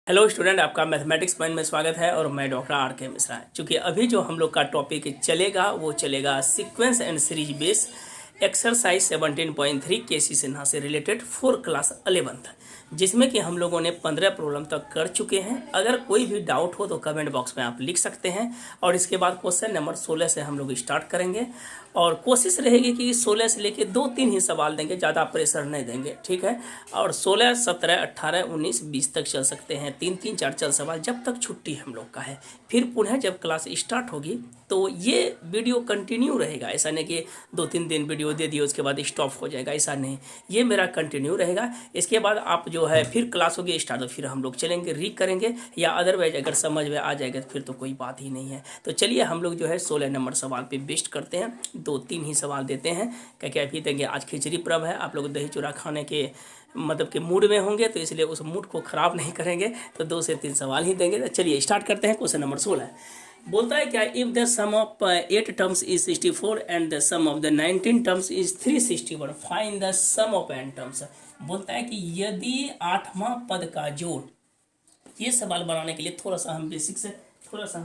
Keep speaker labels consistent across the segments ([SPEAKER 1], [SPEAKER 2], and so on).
[SPEAKER 1] Hello student, आपका mathematics point में स्वागत है और मैं डॉक्टर आर के मिश्रा। चूँकि अभी जो हम लोग का टॉपिक चलेगा वो चलेगा sequence and series base exercise 17.3 केसी सिन्हा से रिलेटेड फोर क्लास 11th, जिसमें कि हम लोगों ने 15 प्रॉब्लम तक कर चुके हैं। अगर कोई भी डाउट हो तो कमेंट बॉक्स में आप लिख सकते हैं और इसके बाद क्वेश्चन नंबर 16 से हम लोग स्टार्ट करेंगे और कोशिश रहेगी कि 16 से लेके 2-3 ही सवाल देंगे, ज़्यादा प्रेशर नहीं देंगे, ठीक है। और 16, 17, 18, 19, 20 तक चल सकते हैं, 3-3, 4-4 सवाल जब तक छुट्टी हम लोग का है। फिर पुनः जब क्लास स्टार्ट होगी तो ये वीडियो कंटिन्यू रहेगा। ऐसा नहीं कि 2-3 दिन वीडियो दे दिए उसके बाद स्टॉप हो जाएगा, ऐसा नहीं, ये मेरा कंटिन्यू रहेगा। इसके बाद आप जो है फिर क्लास होगी स्टार्ट तो फिर हम लोग चलेंगे, री करेंगे, या अदरवाइज अगर समझ में आ जाएगा तो फिर तो कोई बात ही नहीं है। तो चलिए हम लोग जो है 16 नंबर सवाल पे बेस्ट करते हैं, 2-3 ही सवाल देते हैं क्योंकि अभी देंगे आज खिचड़ी पर्व है, आप लोग दही चूड़ा खाने के मतलब के मूड में होंगे, तो इसलिए उस मूड को ख़राब नहीं करेंगे, तो 2 से 3 सवाल ही देंगे। तो चलिए स्टार्ट करते हैं। क्वेश्चन नंबर 16 बोलता है क्या, if the sum of 8 terms is 64 and the sum of the 19 terms is 361, find the sum of n terms. बोलता है कि यदि 8वां पद का जोड़, ये सवाल बनाने के लिए थोड़ा सा हम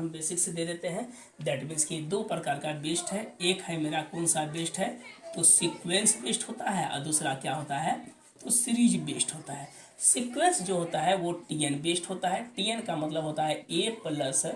[SPEAKER 1] बेसिक से दे देते हैं। दैट मीन्स कि 2 प्रकार का बेस्ड है। एक है मेरा कौन सा बेस्ड है, तो सीक्वेंस बेस्ड होता है, और दूसरा क्या होता है, तो सीरीज बेस्ड होता है। सीक्वेंस जो होता है वो टीएन बेस्ड होता है। टीएन का मतलब होता है A plus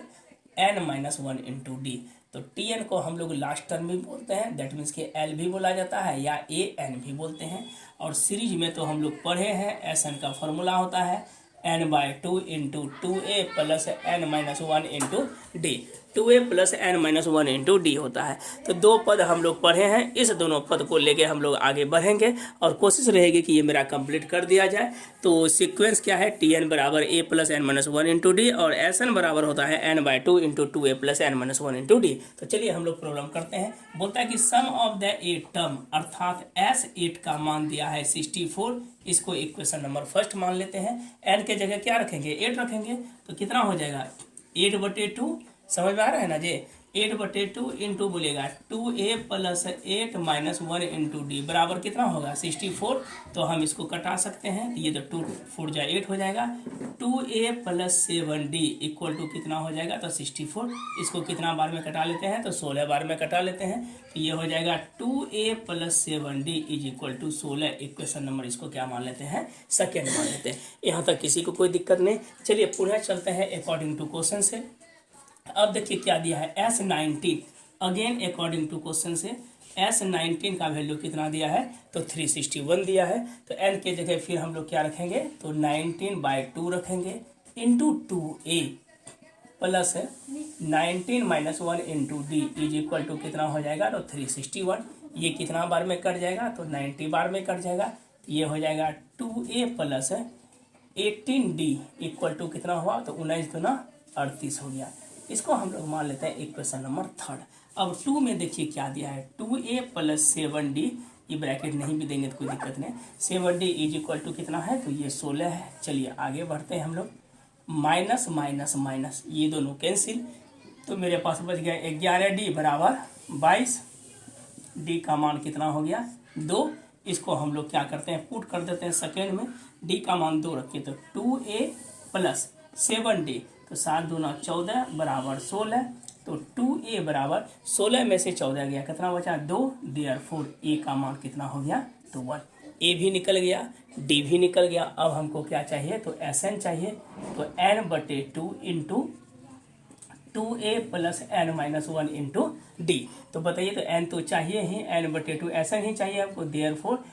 [SPEAKER 1] n-1 into D. तो टीएन को हम लोग लास्ट टर्म भी बोलते हैं, दैट मीन्स कि एल भी बोला जाता है या ए एन भी बोलते हैं। और सीरीज में तो हम लोग पढ़े हैं, एस एन का फॉर्मूला होता है n/2 into 2a plus n-1 into D. 2a plus n-1 into D होता है। तो 2 पद हम लोग पढ़े हैं, इस दोनों पद को लेके हम लोग आगे बढ़ेंगे और कोशिश रहेगी कि ये मेरा कंप्लीट कर दिया जाए। तो सीक्वेंस क्या है, tn बराबर a plus n-1 into D और sn बराबर होता है n/2 into 2a plus n-1 into D. तो चलिए हम लोग प्रॉब्लम करते हैं। बोलता है कि सम ऑफ द 8 टर्म, अर्थात S8 का मान दिया है 64, इसको इक्वेशन नंबर फर्स्ट मान लेते हैं। एन के जगह क्या रखेंगे, 8 रखेंगे, तो कितना हो जाएगा 8/2। समझ में आ रहा है ना जी, 8/2 इंटू बोलेगा 2a प्लस 8-1 इंटू डी बराबर कितना होगा 64। तो हम इसको कटा सकते हैं, तो ये तो 2 4 जा 8 हो जाएगा। 2a plus 7d equal to कितना हो जाएगा, तो 64। इसको कितना बार में कटा लेते हैं, तो 16 बार में कटा लेते हैं। तो ये हो जाएगा 2a plus 7d is equal to 16। Equation number इसको क्या मान लेते हैं, सेकेंड मान लेते हैं। यहाँ तक किसी को कोई दिक्कत नहीं। चलिए पुनः चलते हैं अकॉर्डिंग टू क्वेश्चन से। अब देखिए क्या दिया है, S19। Again according to question से S19 का वैल्यू कितना दिया है, तो 361 दिया है। तो n के जगह फिर हम लोग क्या रखेंगे, तो 19/2 रखेंगे into 2a plus 19-1 into D is equal to कितना हो जाएगा, तो 361। ये कितना बार में कट जाएगा, तो 90 बार में कट जाएगा। ये हो जाएगा 2a plus 18d equal to कितना हुआ, तो 19×2 38 हो गया। इसको हम लोग मान लेते हैं इक्वेशन नंबर थर्ड। अब 2 में देखिए क्या दिया है, 2a प्लस 7d, ये ब्रैकेट नहीं भी देंगे तो कोई दिक्कत नहीं। 7d इज इक्वल टू कितना है, तो ये 16 है। चलिए आगे बढ़ते हैं हम लोग। माइनस माइनस माइनस ये दोनों कैंसिल, तो मेरे पास बच गया 11d बराबर 22। डी का मान कितना हो गया, 2। इसको हम लोग क्या करते हैं, पुट कर देते हैं सेकेंड में। डी का मान 2 रखिए, तो 2a प्लस 7d, तो 7×2 14 बराबर 16। तो 2a बराबर 16 में से 14 गया, कितना बचा 2। देयरफॉर a का मान कितना हो गया, तो 1। a भी निकल गया, d भी निकल गया। अब हमको क्या चाहिए, तो Sn चाहिए। तो n/2 into 2a plus n-1 into D. तो बताइए, तो n तो चाहिए ही, n/2 Sn ही चाहिए हमको। देयरफॉर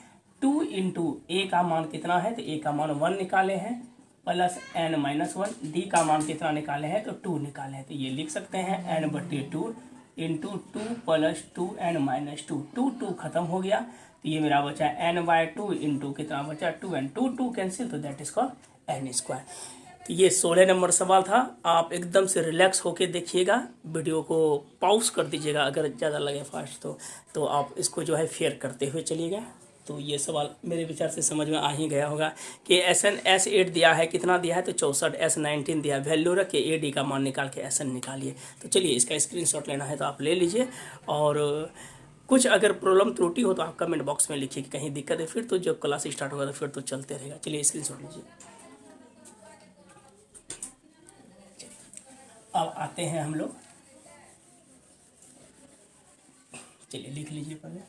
[SPEAKER 1] 2 इंटू a का मान कितना है, तो a का मान 1 निकाले हैं, प्लस n-1। डी का मान कितना निकाले हैं, तो 2 निकाले हैं। तो ये लिख सकते हैं n/2 इंटू 2 प्लस 2n-2। 2 खत्म हो गया, तो ये मेरा बचा n/2 इंटू कितना बचा 2n। 2 कैंसिल, तो दैट इज कॉल्ड n²। तो ये 16 नंबर सवाल था। आप एकदम से रिलैक्स होके देखिएगा, वीडियो को पॉज कर दीजिएगा अगर ज़्यादा लगे फास्ट तो आप इसको जो है फेयर करते हुए चलिएगा। तो ये सवाल मेरे विचार से समझ में आ ही गया होगा कि S8 दिया है, कितना दिया है, तो 64। S19 दिया है, वैल्यू रख के AD का मान निकाल के SN निकालिए। तो चलिए इसका स्क्रीनशॉट लेना है तो आप ले लीजिए, और कुछ अगर प्रॉब्लम त्रुटि हो तो आप कमेंट बॉक्स में लिखिए कि कहीं दिक्कत है, फिर तो जब क्लास स्टार्ट होगा तो फिर तो चलते रहेगा। चलिए स्क्रीनशॉट लीजिए। अब आते हैं हम लोग, चलिए लिख लीजिए पहले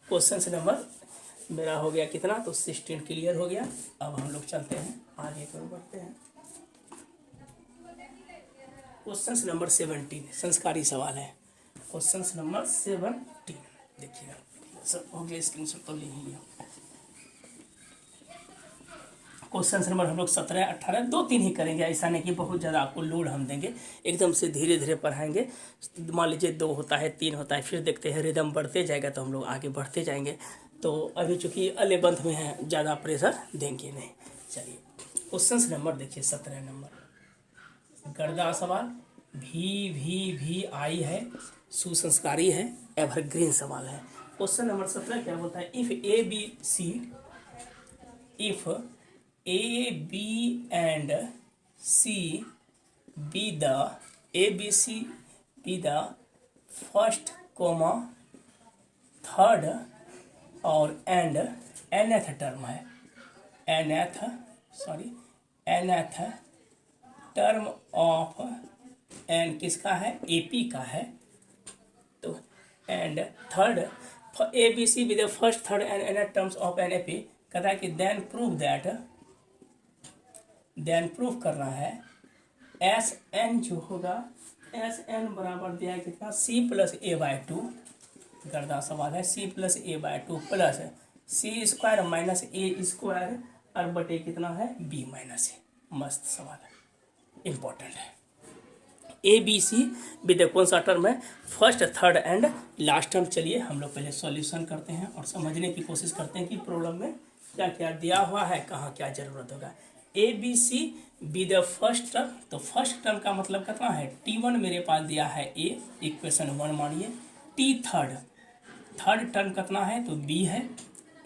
[SPEAKER 1] क्वेश्चन नंबर मेरा हो गया कितना, तो 16 क्लियर हो गया। अब हम लोग चलते हैं आगे की ओर बढ़ते हैं। क्वेश्चन नंबर 17 संस्कारी सवाल है। क्वेश्चन नंबर 17 देखिएगा, सब हो गया, स्क्रीन शॉट तो ले ही लिया। क्वेश्चन नंबर हम लोग 17, 18, 2-3 ही करेंगे, ऐसा नहीं कि बहुत ज़्यादा आपको लोड हम देंगे, एकदम से धीरे धीरे पढ़ाएंगे। मान लीजिए 2 होता है, 3 होता है, फिर देखते हैं रिदम बढ़ते जाएगा तो हम लोग आगे बढ़ते जाएंगे। तो अभी चूँकि अलेबंथ में है, ज़्यादा प्रेशर देंगे नहीं। चलिए क्वेश्चन नंबर देखिए 17 नंबर, गर्दा सवाल, भी आई है, सुसंस्कारी है, एवरग्रीन सवाल है। क्वेश्चन नंबर 17 क्या बोलता है, if A B C, if A, B and C be the A, B, C be the first, third और and nth टर्म है, nth टर्म ऑफ n किसका है, AP का है। तो and third A, B, C be the first, third and nth terms of n AP, कहता है कि देन प्रूफ करना है एस एन जो होगा, एस एन बराबर दिया है कितना, C plus A by two, गर्दा सवाल है, C plus A by two plus C square minus A square और बटे कितना है, बी माइनस ए। मस्त सवाल है, इम्पोर्टेंट है। ए बी सी विद कौन सा टर्म है, first, third and last term. चलिए हम लोग पहले सॉल्यूशन करते हैं और समझने की कोशिश करते हैं कि प्रॉब्लम में क्या क्या दिया हुआ है, कहाँ क्या जरूरत होगा। A B C be the first term, तो फर्स्ट टर्म का मतलब कितना है, T1 मेरे पास दिया है ए, इक्वेशन 1 मानिए। टी थर्ड टर्म कितना है, तो बी है,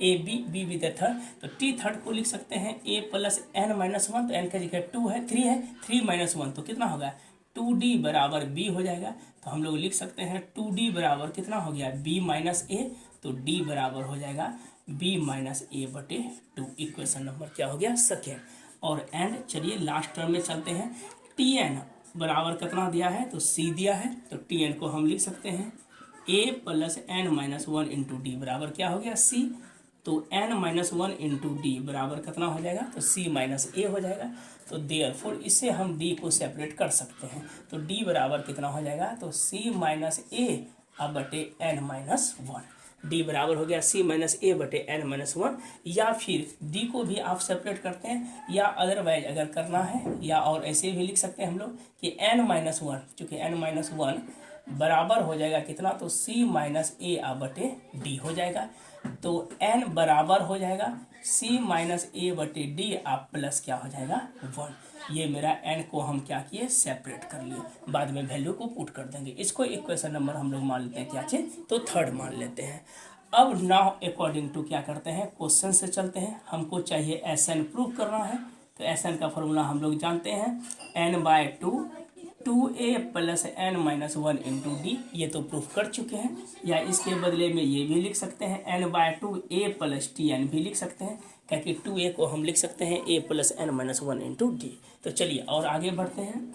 [SPEAKER 1] A be with the third, तो टी थर्ड को लिख सकते हैं ए प्लस एन माइनस 1, तो एन का जगह 2 है, 3 है, 3 माइनस 1 तो कितना होगा, 2D बराबर बी हो जाएगा। तो हम लोग लिख सकते हैं 2D बराबर कितना हो गया, बी माइनस ए, तो डी बराबर हो जाएगा बी माइनस ए बटे 2। इक्वेशन नंबर क्या हो गया, सेकेंड। और एंड चलिए लास्ट टर्म में चलते हैं, टी एन बराबर कितना दिया है, तो सी दिया है, तो टी एन को हम लिख सकते हैं A plus N minus 1 into D बराबर क्या हो गया, सी। तो n माइनस 1 इंटू डी बराबर कितना हो जाएगा, तो c माइनस ए हो जाएगा। तो देयरफॉर इससे हम d को सेपरेट कर सकते हैं, तो d बराबर कितना हो जाएगा, तो c माइनस ए अब बटे n माइनस 1। d बराबर हो गया c माइनस ए बटे n माइनस 1। या फिर d को भी आप सेपरेट करते हैं, या अदरवाइज अगर करना है, या और ऐसे भी लिख सकते हैं हम लोग कि n माइनस 1, चूँकि n माइनस 1 बराबर हो जाएगा कितना, तो c माइनस ए अब बटे डी हो जाएगा। तो n बराबर हो जाएगा c माइनस ए बटे डी आप प्लस क्या हो जाएगा 1। ये मेरा n को हम क्या किए, सेपरेट कर लिए, बाद में वैल्यू को पुट कर देंगे। इसको इक्वेशन नंबर हम लोग मान लेते हैं क्या चीज, तो थर्ड मान लेते हैं। अब नाउ अकॉर्डिंग टू क्या करते हैं, क्वेश्चन से चलते हैं। हमको चाहिए एस एन प्रूव करना है, तो एस एन का फॉर्मूला हम लोग जानते हैं n/2 2a plus N minus 1 into D, ये तो प्रूफ कर चुके हैं। या इसके बदले में ये भी लिख सकते हैं n/2 a plus T N भी लिख सकते हैं, क्योंकि 2a को हम लिख सकते हैं a plus N minus 1 into D. तो चलिए और आगे बढ़ते हैं।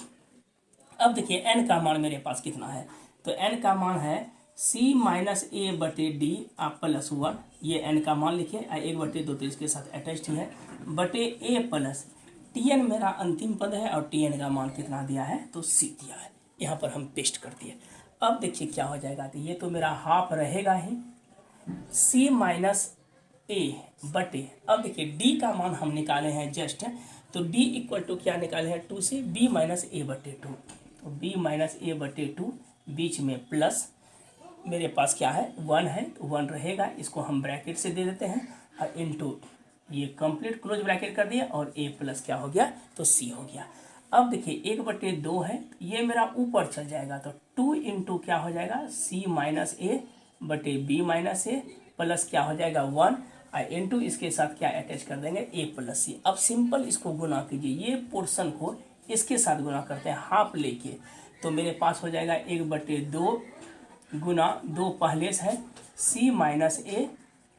[SPEAKER 1] अब देखिए n का मान मेरे पास कितना है, तो n का मान है c माइनस ए बटे डी आप प्लस 1, ये n का मान लिखिए, 1/2 तो इसके साथ अटैच्ड ही है, बटे a प्लस Tn मेरा अंतिम पद है, और Tn का मान कितना दिया है, तो c दिया है। यहाँ पर हम पेस्ट कर दिए। अब देखिए क्या हो जाएगा, तो ये तो मेरा हाफ रहेगा ही, c माइनस ए बटे, अब देखिए d का मान हम निकाले हैं जस्ट, तो d इक्वल टू क्या निकाले हैं, 2c, b माइनस ए बटे 2, तो b माइनस ए बटे 2 बीच में प्लस मेरे पास क्या है 1 है, तो 1 रहेगा, इसको हम ब्रैकेट से दे देते हैं, और इनटू ये कंप्लीट क्लोज ब्रैकेट कर दिया, और a प्लस क्या हो गया, तो c हो गया। अब देखिए 1/2 है, ये मेरा ऊपर चल जाएगा, तो 2 इंटू क्या हो जाएगा, c माइनस ए बटे बी माइनस ए प्लस क्या हो जाएगा 1, और इंटू इसके साथ क्या अटैच कर देंगे a प्लस c। अब सिंपल इसको गुना कीजिए, ये पोर्शन को इसके साथ गुना करते हैं हाफ लेके, तो मेरे पास हो जाएगा 1/2 गुना 2 पहले से है c माइनस ए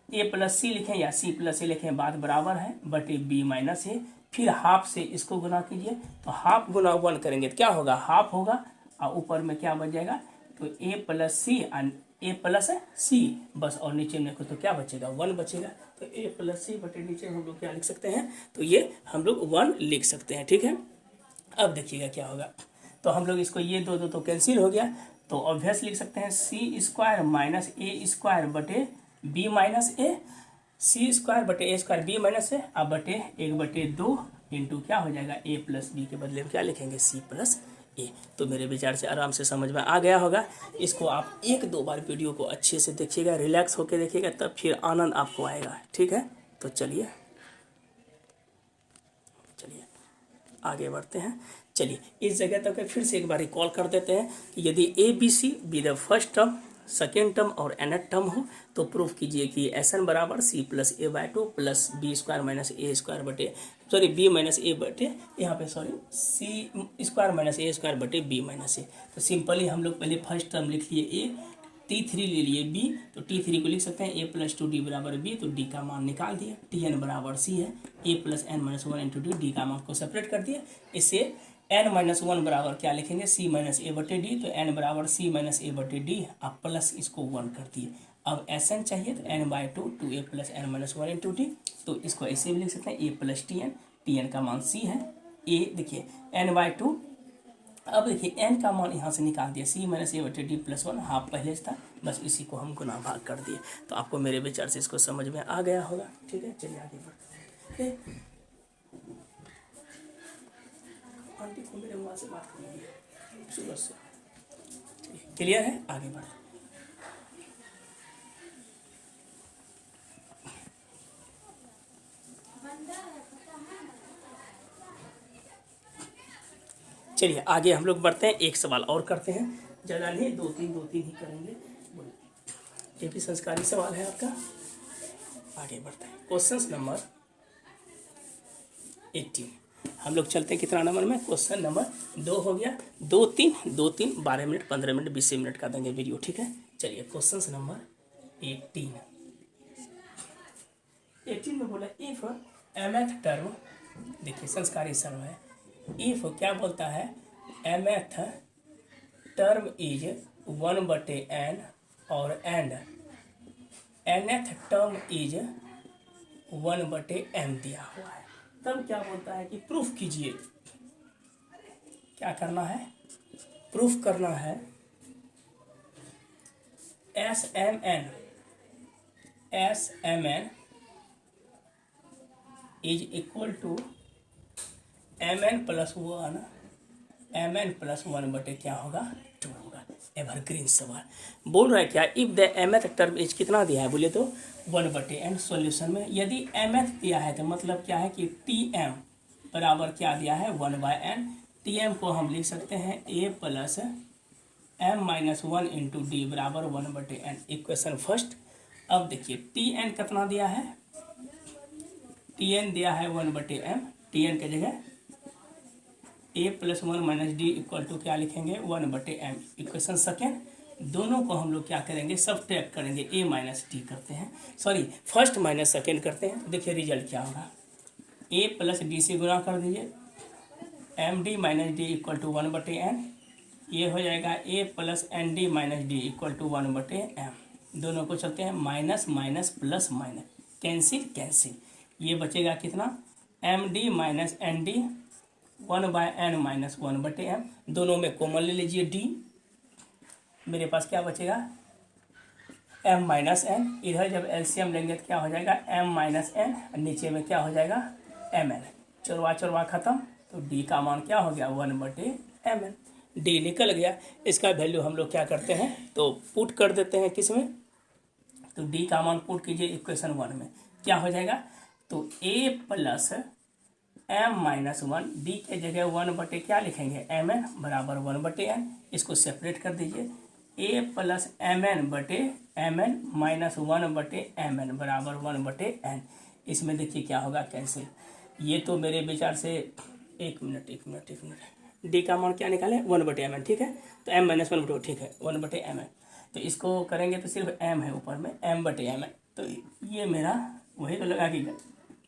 [SPEAKER 1] ए प्लस सी लिखें या सी प्लस ए लिखें, बात बराबर है, बटे बी माइनस ए, फिर हाफ से इसको गुना कीजिए, तो हाफ गुना 1 करेंगे तो क्या होगा, हाफ होगा, और ऊपर में क्या बच जाएगा, तो ए प्लस सी ए प्लस सी बस, और नीचे में को तो क्या बचेगा, 1 बचेगा। तो ए प्लस सी बटे नीचे हम लोग क्या लिख सकते हैं, तो ये हम लोग 1 लिख सकते हैं, ठीक है। अब देखिएगा क्या होगा, तो हम लोग इसको ये दो तो कैंसिल हो गया, तो ऑब्वियस लिख सकते हैं सी स्क्वायर माइनस ए स्क्वायर बटे बी माइनस ए, सी स्क्वायर बटे ए स्क्वायर बी माइनस ए, अब बटे 1/2 इंटू क्या हो जाएगा, ए प्लस बी के बदले में क्या लिखेंगे, सी प्लस ए। तो मेरे विचार से आराम से समझ में आ गया होगा। इसको आप 1-2 बार वीडियो को अच्छे से देखिएगा, रिलैक्स होकर देखिएगा, तब फिर आनंद आपको आएगा, ठीक है। तो चलिए आगे बढ़ते हैं। चलिए इस जगह तक फिर से एक बार रिकॉल कर देते हैं कि यदि A B C be the first term, second term और nth टर्म हो तो प्रूफ कीजिए कि Sn बराबर C plus A by 2 plus B square minus A square बटे बी माइनस ए बटे यहाँ पे C square minus A square बटे बी माइनस ए। तो सिंपली हम लोग पहले फर्स्ट टर्म लिख लिए ए, T3 ले लिए बी, तो T3 को लिख सकते हैं ए प्लस 2 डी बराबर बी, तो डी का मान निकाल दिया, Tn बराबर सी है, A plus N minus 1 into D का मान को सेपरेट कर दिया। इससे n माइनस 1 बराबर क्या लिखेंगे, सी माइनस ए बटे डी, तो n बराबर सी माइनस ए बटे डी, आप प्लस इसको 1 कर दिए। अब Sn चाहिए तो n/2 2a plus N minus 1 into D, तो इसको ऐसे भी लिख सकते हैं ए प्लस Tn का मान सी है, ए देखिए n/2। अब देखिए n का मान यहाँ से निकाल दिया, सी माइनस ए बटे डी प्लस 1, हाफ पहले से था, बस इसी को हम गुना भाग कर दिए। तो आपको मेरे विचार से इसको समझ में आ गया होगा, ठीक है। चलिए आगे बढ़ते हैं। आंटी को मेरे वहाँ से बात करेंगे सुबह से, क्लियर है, आगे बढ़ते हैं। चलिए आगे हम लोग बढ़ते हैं, एक सवाल और करते हैं, ज़्यादा नहीं, दो तीन ही करेंगे। ये भी संस्कारी सवाल है आपका। आगे बढ़ते हैं, क्वेश्चन नंबर 18 हम लोग चलते हैं, कितना नंबर में, क्वेश्चन नंबर 2 हो गया, 2-3 12 मिनट 15 मिनट 20 मिनट का देंगे वीडियो, ठीक है। चलिए क्वेश्चन नंबर 18 में बोला इफ mth टर्म, देखिए संस्कारी सर्व है, इफ क्या बोलता है, mth टर्म इज 1/n और and nth term is 1/m दिया हुआ है, तब क्या बोलता है कि प्रूफ कीजिए। क्या करना है, प्रूफ करना है Smn is equal to mn plus 1 बटे क्या होगा, 2 होगा। एवरग्रीन सवाल बोल रहा है क्या, if the mth term as कितना दिया है, बोले तो 1/n। सॉल्यूशन में यदि mth दिया है तो मतलब क्या है कि Tm बराबर क्या दिया है, 1/n। Tm को हम लिख सकते हैं a plus m minus 1 into D बराबर 1/n, इक्वेशन फर्स्ट। अब देखिए Tn कितना दिया है, Tn दिया है 1/m, Tn की जगह a plus 1 minus D equal to क्या लिखेंगे, 1/m, इक्वेशन सेकेंड। दोनों को हम लोग क्या करेंगे, सब्ट्रैक्ट करेंगे, a माइनस डी करते हैं, सॉरी फर्स्ट माइनस सेकेंड करते हैं। देखिए रिजल्ट क्या होगा, a प्लस डी से गुना कर दीजिए, M D minus D equal to 1/n, ये हो जाएगा a plus N D minus D equal to 1/m। दोनों को चलते हैं minus minus plus minus, cancel, ये बचेगा कितना, M D minus N D 1/n minus 1/m, दोनों में कॉमन ले लीजिए d, मेरे पास क्या बचेगा, m माइनस n, इधर जब एलसीएम लेंगे तो क्या हो जाएगा, m माइनस n, नीचे में क्या हो जाएगा, mn, चौरवा खत्म, तो d का मान क्या हो गया, 1/mn, d निकल गया। इसका वैल्यू हम लोग क्या करते हैं, तो पुट कर देते हैं किस में, तो d का मान पुट कीजिए इक्वेशन 1 में, क्या हो जाएगा, तो a plus m minus 1, D के जगह 1 बटे क्या लिखेंगे, mn बराबर 1/n, इसको सेपरेट कर दीजिए, a प्लस mn बटे mn माइनस 1/mn बराबर 1/n। इसमें देखिए क्या होगा, कैंसिल। ये तो मेरे विचार से एक मिनट डी का मान क्या निकाले, 1/mn, ठीक है, तो m माइनस 1/, ठीक है 1/mn, तो इसको करेंगे तो सिर्फ m है ऊपर में, m/mn, तो ये मेरा वही तो लगा कि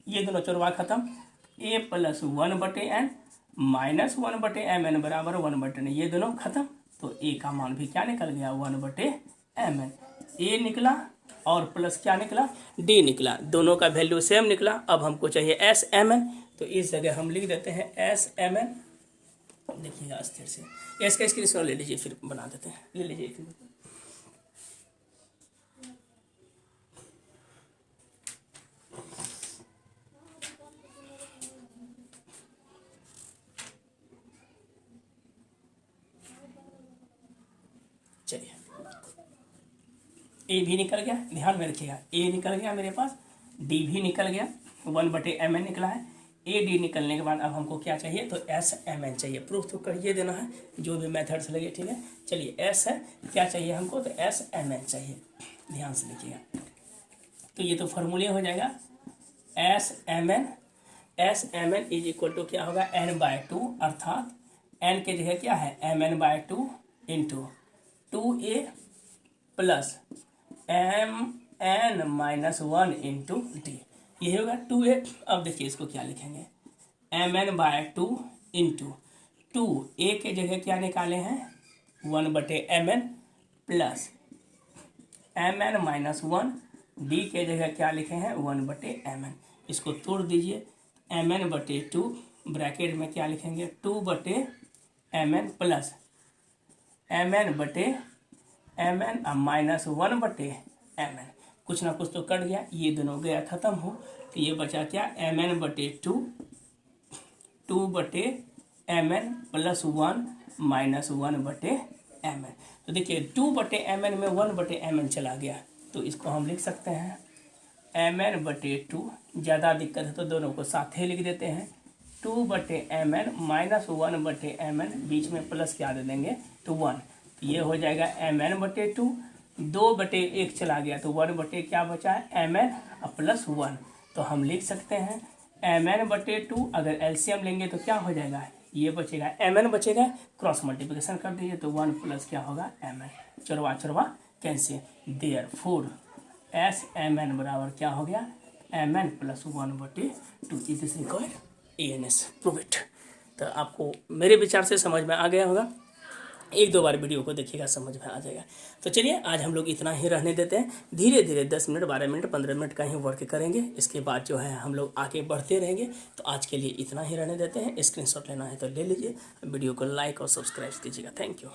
[SPEAKER 1] ये दोनों चौरवा खत्म, ए प्लस 1/n माइनस 1/mn बराबर 1/n, ये दोनों खत्म। तो ए का मान भी क्या निकल गया 1/mn, ए निकला और प्लस क्या निकला डी निकला, दोनों का वैल्यू सेम निकला। अब हमको चाहिए SMn, तो इस जगह हम लिख देते हैं SMn। देखिएगा अस्थिर से एस का स्क्रीनशॉट ले लीजिए, फिर बना देते हैं, ले लीजिए। चलिए ए भी निकल गया, ध्यान में रखिएगा, ए निकल गया मेरे पास, डी भी निकल गया, 1/mn निकला है। ए डी निकलने के बाद अब हमको क्या चाहिए, तो SMn चाहिए। प्रूफ तो करिए देना है जो भी मेथड से लगे, ठीक है। चलिए एस है, क्या चाहिए हमको, तो SMn चाहिए, ध्यान से लिखिएगा। तो ये तो फॉर्मूले हो जाएगा SMn इज इक्वल टू क्या होगा n/2, अर्थात n के जगह क्या है mn/2 into 2a plus mn-1 into D, ये होगा 2a। अब देखिए इसको क्या लिखेंगे, mn/2 इंटू 2a के जगह क्या निकाले हैं 1/mn प्लस mn-1, डी के जगह क्या लिखे हैं 1/mn। इसको तोड़ दीजिए, mn/2 ब्रैकेट में क्या लिखेंगे 2/mn plus mn/mn minus 1/mn, कुछ ना कुछ तो कट गया, ये दोनों गया खत्म हो, तो ये बचा क्या mn/2 2/mn plus 1 minus 1/mn। तो देखिए 2/mn में 1/mn चला गया, तो इसको हम लिख सकते हैं mn/2, ज़्यादा दिक्कत है तो दोनों को साथ ही लिख देते हैं, 2/mn माइनस 1/mn, बीच में प्लस क्या दे देंगे तो 1, तो ये हो जाएगा mn/2, 2/1 चला गया तो 1/ क्या बचा है mn प्लस 1, तो हम लिख सकते हैं mn/2, अगर LCM लेंगे तो क्या हो जाएगा, ये बचेगा mn बचेगा, क्रॉस मल्टीप्लिकेशन कर दीजिए तो 1 प्लस क्या होगा mn, चरवा चरवा कैंसिल, देयरफॉर SMn बराबर क्या हो गया mn plus 1/2, it is required ANS, prove it. तो आपको मेरे विचार से समझ में आ गया होगा, एक दो बार वीडियो को देखिएगा समझ में आ जाएगा। तो चलिए आज हम लोग इतना ही रहने देते हैं, धीरे धीरे 10 मिनट 12 मिनट 15 मिनट का ही वर्क करेंगे, इसके बाद जो है हम लोग आगे बढ़ते रहेंगे। तो आज के लिए इतना ही रहने देते हैं, स्क्रीनशॉट लेना है तो ले लीजिए, वीडियो को लाइक और सब्सक्राइब कीजिएगा। Thank you.